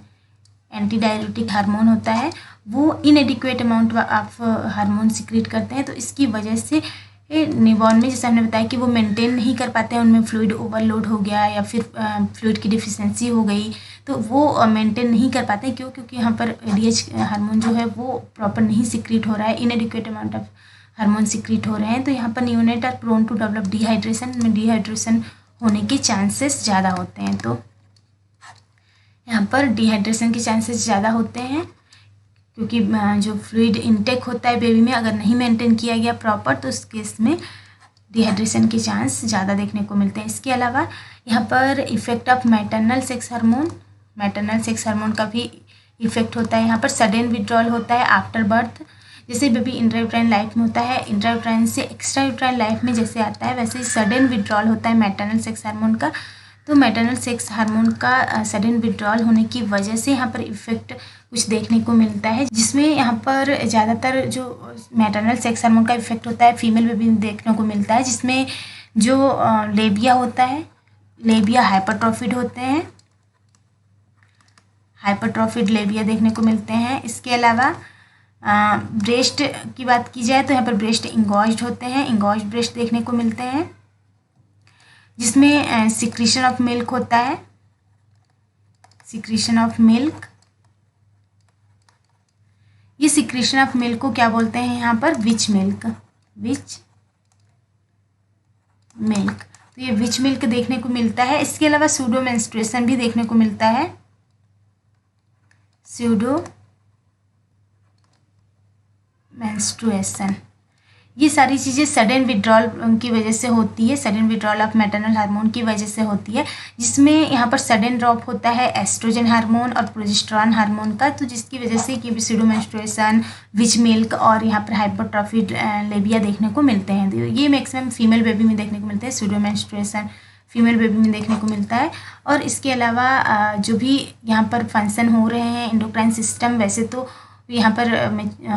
S1: एंटी डायरेटिक हार्मोन होता है, वो इनएडिक्वेट अमाउंट ऑफ हार्मोन सिक्रीट करते हैं। तो इसकी वजह से न्यूबॉर्न में जैसे हमने बताया कि वो मेंटेन नहीं कर पाते हैं, उनमें फ्लूइड ओवरलोड हो गया या फिर फ्लूइड की डिफिशिएंसी हो गई, तो वो मेंटेन नहीं कर पाते। क्यों? क्योंकि यहाँ पर ADH हार्मोन जो है वो प्रॉपर नहीं सिक्रीट हो रहा है, inadequate amount of hormone secrete हो रहे हैं। तो यहाँ पर neonate are prone to develop dehydration, में डिहाइड्रेशन होने के चांसेस ज़्यादा होते हैं। तो यहाँ पर डिहाइड्रेशन के चांसेस ज़्यादा होते हैं, क्योंकि जो फ्लूइड इनटेक होता है बेबी में अगर नहीं मेंटेन किया गया प्रॉपर, तो उस केस में डिहाइड्रेशन के चांस ज़्यादा देखने को मिलते हैं। इसके अलावा यहाँ पर effect of maternal sex hormone का भी इफेक्ट होता है। यहाँ पर सडन विड्रॉल होता है आफ्टर बर्थ, जैसे बेबी इंट्रायूट्राइन लाइफ में होता है, इंट्रायूट्राइन से एक्स्ट्रा यूट्राइन लाइफ में जैसे आता है, वैसे ही सडन विड्रॉल होता है मैटरनल सेक्स हार्मोन का। तो मैटरनल सेक्स हार्मोन का सडन विड्रॉल होने की वजह से यहाँ पर इफेक्ट कुछ देखने को मिलता है, जिसमें यहाँ पर ज़्यादातर जो मैटरनल सेक्स हार्मोन का इफेक्ट होता है फीमेल बेबी में देखने को मिलता है, जिसमें जो लेबिया होता है, लेबिया हाइपरट्रॉफिड होते हैं, हाइपरट्रॉफिड लेबिया देखने को मिलते हैं। इसके अलावा ब्रेस्ट की बात की जाए तो यहाँ पर ब्रेस्ट इंगॉज्ड होते हैं, इंगॉज्ड ब्रेस्ट देखने को मिलते हैं, जिसमें सिक्रीशन ऑफ मिल्क होता है, सिक्रीशन ऑफ मिल्क। ये सिक्रीशन ऑफ मिल्क को क्या बोलते हैं यहाँ पर? विच मिल्क, विच मिल्क। तो ये विच मिल्क देखने को मिलता है। इसके अलावा सूडो मेंस्ट्रुएशन भी देखने को मिलता है, सूडो मेंस्ट्रुएशन। ये सारी चीज़ें सडन विड्रॉल की वजह से होती है, sudden withdrawal of maternal hormone की वजह से होती है, जिसमें यहाँ पर सडन ड्रॉप होता है एस्ट्रोजन हार्मोन और प्रोजेस्टेरॉन हार्मोन का, तो जिसकी वजह से कि सूडो मेंस्ट्रुएशन, विच मिल्क और यहाँ पर हाइपरट्रॉफिड लेबिया देखने को मिलते हैं। तो ये मैक्सिमम फीमेल बेबी में देखने को मिलते हैं, सूडो मेंस्ट्रुएशन फीमेल बेबी में देखने को मिलता है। और इसके अलावा जो भी यहाँ पर फंक्शन हो रहे हैं इंडोक्राइन सिस्टम, वैसे तो यहाँ पर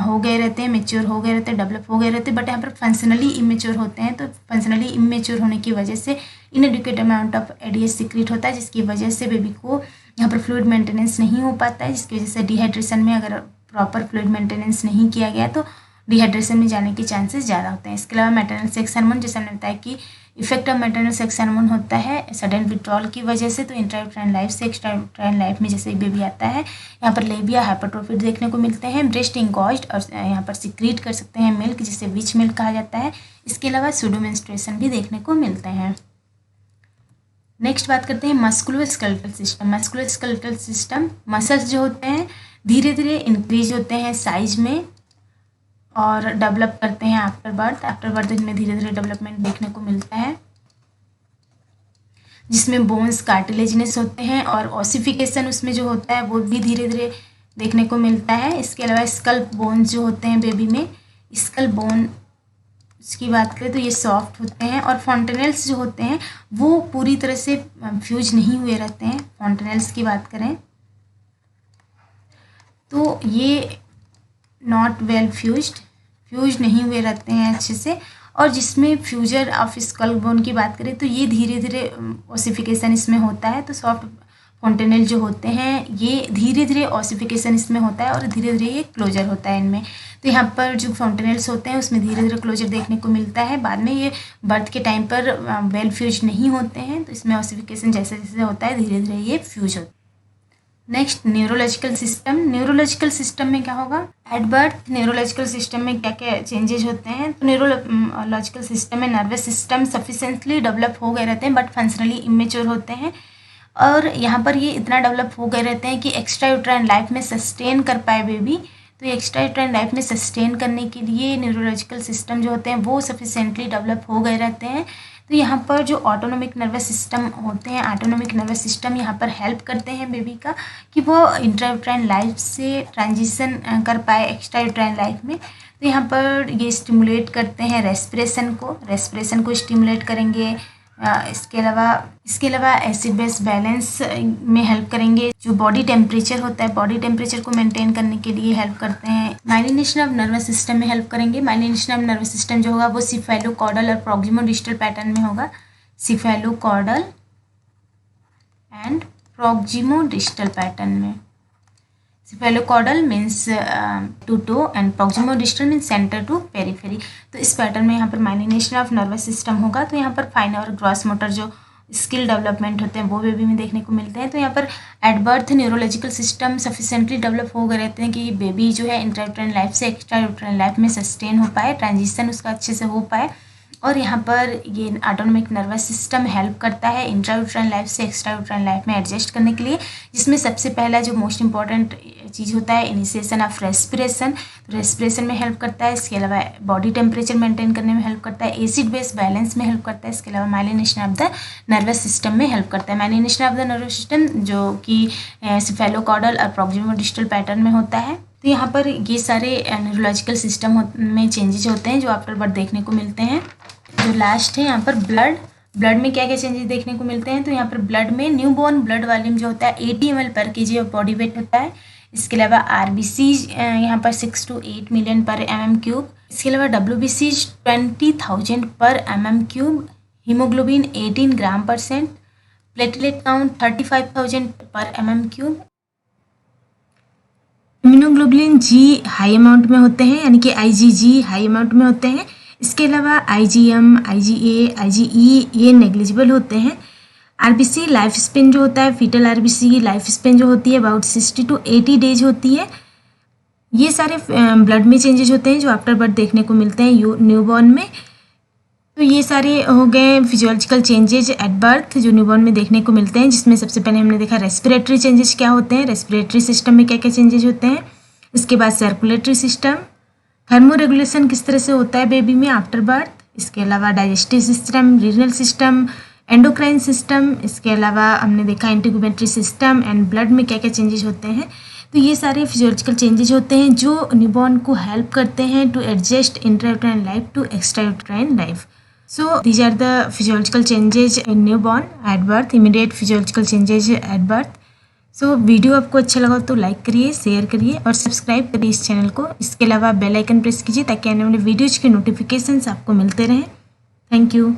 S1: हो गए रहते हैं, मेच्योर हो गए रहते हैं, डेवलप हो गए रहते हैं, बट यहाँ पर फंक्शनली इमेच्योर होते हैं। तो फंक्शनली इमेच्योर होने की वजह से इनएडिक्वेट अमाउंट ऑफ ADH सिक्रीट होता है, जिसकी वजह से बेबी को यहाँ पर फ्लूइड मेंटेनेंस नहीं हो पाता है, जिसकी वजह से डिहाइड्रेशन में अगर प्रॉपर फ्लूइड मेंटेनेंस नहीं किया गया तो डिहाइड्रेशन में जाने के चांसेस ज़्यादा होते हैं। इसके अलावा मैटरनल सेक्स हार्मोन, जैसे हमने बताया कि effect of maternal sex hormone होता है सडन विड्रॉल की वजह से, तो इंट्रायूट्राइन लाइफ से एक्स्ट्रा यूट्राइन लाइफ में जैसे बेबी आता है, यहाँ पर लेबिया हाइपरट्रॉफिड देखने को मिलते हैं, ब्रेस्ट इंगॉज्ड और यहाँ पर सिक्रीट कर सकते हैं मिल्क, जिसे विच मिल्क कहा जाता है। इसके अलावा सूडो मेंस्ट्रुएशन भी देखने को मिलते हैं। नेक्स्ट बात करते हैं musculoskeletal system. Musculoskeletal system, muscles जो होते हैं धीरे धीरे इंक्रीज होते हैं साइज में और डेवलप करते हैं आफ्टर बर्थ। आफ्टर बर्थ इनमें धीरे धीरे डेवलपमेंट देखने को मिलता है, जिसमें बोन्स कार्टिलेजिनस होते हैं और ऑसिफिकेशन उसमें जो होता है वो भी धीरे धीरे देखने को मिलता है। इसके अलावा स्कल्प बोन्स जो होते हैं बेबी में, स्कल्प बोन की बात करें तो ये सॉफ्ट होते हैं, और फॉन्टेनल्स जो होते हैं वो पूरी तरह से फ्यूज नहीं हुए रहते हैं। फॉन्टेनल्स की बात करें तो ये नॉट वेल फ्यूज नहीं हुए रहते हैं अच्छे से। और जिसमें फ्यूजर ऑफ स्कल्प बोन की बात करें तो ये धीरे धीरे ओसिफिकेशन इसमें होता है, तो सॉफ्ट फोंटेनेल जो होते हैं ये धीरे धीरे ऑसिफिकेशन इसमें होता है और धीरे धीरे ये क्लोजर होता है इनमें। तो यहाँ पर जो फोंटेनेल्स होते हैं उसमें धीरे धीरे क्लोजर देखने को मिलता है। बाद में ये बर्थ के टाइम पर वेल फ्यूज नहीं होते हैं, तो इसमें ऑसिफिकेशन जैसे जैसे होता है धीरे धीरे ये फ्यूज होता है। Next neurological system. Neurological system में क्या होगा? एट बर्थ न्यूरोलॉजिकल सिस्टम में क्या क्या चेंजेस होते हैं? तो न्यूरोलॉजिकल सिस्टम में नर्वस सिस्टम सफिशिएंटली डेवलप हो गए रहते हैं बट फंक्शनली इमेच्योर होते हैं। और यहाँ पर ये इतना डेवलप हो गए रहते हैं कि एक्स्ट्रा यूट्राइन लाइफ में सस्टेन कर पाए बेबी। तो ये एक्स्ट्रा यूट्राइन लाइफ में सस्टेन करने के लिए न्यूरोलॉजिकल सिस्टम जो होते हैं वो सफिशिएंटली डेवलप हो गए रहते हैं। तो यहाँ पर जो ऑटोनोमिक नर्वस सिस्टम होते हैं, ऑटोनोमिक नर्वस सिस्टम यहाँ पर हेल्प करते हैं बेबी का कि वो इंट्रा यूट्राइन लाइफ से ट्रांजिशन कर पाए एक्स्ट्रा यूट्राइन लाइफ में। तो यहाँ पर ये स्टिमुलेट करते हैं रेस्पिरेशन को स्टिमुलेट करेंगे। इसके अलावा एसिड बेस बैलेंस में हेल्प करेंगे। जो बॉडी टेम्परेचर होता है, बॉडी टेम्परेचर को मेंटेन करने के लिए हेल्प करते हैं। माइलिनेशन ऑफ नर्वस सिस्टम में हेल्प करेंगे। माइलिनेशन ऑफ नर्वस सिस्टम जो होगा वो सिफेलोकॉर्डल और प्रॉक्सिमोडिस्टल पैटर्न में होगा। सिफेलोकॉर्डल एंड प्रॉक्सिमोडिस्टल पैटर्न में। Cephalocaudal means to toe and proximodistal means centre to periphery. तो इस पैटर्न में यहाँ पर माइलिनेशन ऑफ नर्वस सिस्टम होगा। तो यहाँ पर फाइन और ग्रॉस मोटर जो स्किल डेवलपमेंट होते हैं वो बेबी में देखने को मिलते हैं। तो यहाँ पर at birth neurological system sufficiently develop हो गए रहते हैं कि बेबी जो है इंट्रा यूट्राइन लाइफ से एक्स्ट्रा यूट्राइन लाइफ में सस्टेन हो पाए, ट्रांजिशन उसका अच्छे से हो पाए। और यहाँ पर ये ऑटोनोमिक नर्वस सिस्टम हेल्प करता है इंट्रा यूट्राइन लाइफ से एक्स्ट्रा यूट्राइन लाइफ में एडजस्ट करने के लिए, जिसमें सबसे पहला जो मोस्ट इंपॉर्टेंट चीज़ होता है इनिशिएशन ऑफ रेस्पिरेशन। तो रेस्पिरेशन में हेल्प करता है। इसके अलावा बॉडी टेम्परेचर मेंटेन करने में हेल्प करता है। एसिड बेस बैलेंस में हेल्प करता है। इसके अलावा myelination of the nervous system में हेल्प करता है। Myelination of the nervous system जो कि सिफेलोकॉर्डल और प्रॉक्सिमोडिस्टल पैटर्न में होता है। तो यहाँ पर ये सारे न्यूरोलॉजिकल सिस्टम में चेंजेस होते हैं जो आफ्टर बर्थ देखने को मिलते हैं। जो लास्ट है यहाँ पर ब्लड में क्या क्या चेंजेस देखने को मिलते हैं? तो यहाँ पर ब्लड में न्यूबॉर्न ब्लड वॉल्यूम जो होता है 80 ml पर kg ऑफ बॉडी वेट होता है। इसके अलावा RBC यहाँ पर 6 to 8 million पर mm³। इसके अलावा WBC 20,000 पर mm³। हीमोग्लोबिन 18 ग्राम%। प्लेटलेट काउंट 35,000 पर mm³। Immunoglobulin G high amount में होते हैं, यानी कि IgG हाई अमाउंट में होते हैं। इसके अलावा IgM, IgA, IgE ये नेग्लिजिबल होते हैं। RBC लाइफ स्पेन जो होता है, फीटल RBC लाइफ स्पेन जो होती है अबाउट 60 to 80 डेज होती है। ये सारे ब्लड में चेंजेस होते हैं जो आफ्टर बर्थ देखने को मिलते हैं न्यूबॉर्न में। तो ये सारे हो गए फिजियोलॉजिकल चेंजेज एट बर्थ जो न्यूबॉर्न में देखने को मिलते हैं, जिसमें सबसे पहले हमने देखा रेस्पिरेटरी चेंजेस क्या होते हैं, रेस्पिरेटरी सिस्टम में क्या क्या चेंजेस होते हैं। इसके बाद सर्कुलेटरी सिस्टम, थर्मो रेगुलेशन किस तरह से होता है बेबी में आफ्टर बर्थ। इसके अलावा digestive system, renal system, endocrine system. इसके अलावा हमने देखा इंटीग्यूमेंट्री सिस्टम एंड ब्लड में क्या क्या चेंजेस होते हैं। तो ये सारे फिजियोलॉजिकल चेंजेस होते हैं जो न्यूबॉर्न को हेल्प करते हैं to adjust intra uterine life to extra uterine life. So these are the physiological changes in newborn at birth, immediate physiological changes at birth. So video आपको अच्छा लगा तो लाइक करिए, शेयर करिए और सब्सक्राइब करिए इस चैनल को। इसके अलावा बेल आइकन प्रेस कीजिए ताकि आने वाले वीडियोज़ के नोटिफिकेशंस आपको मिलते रहें। Thank you.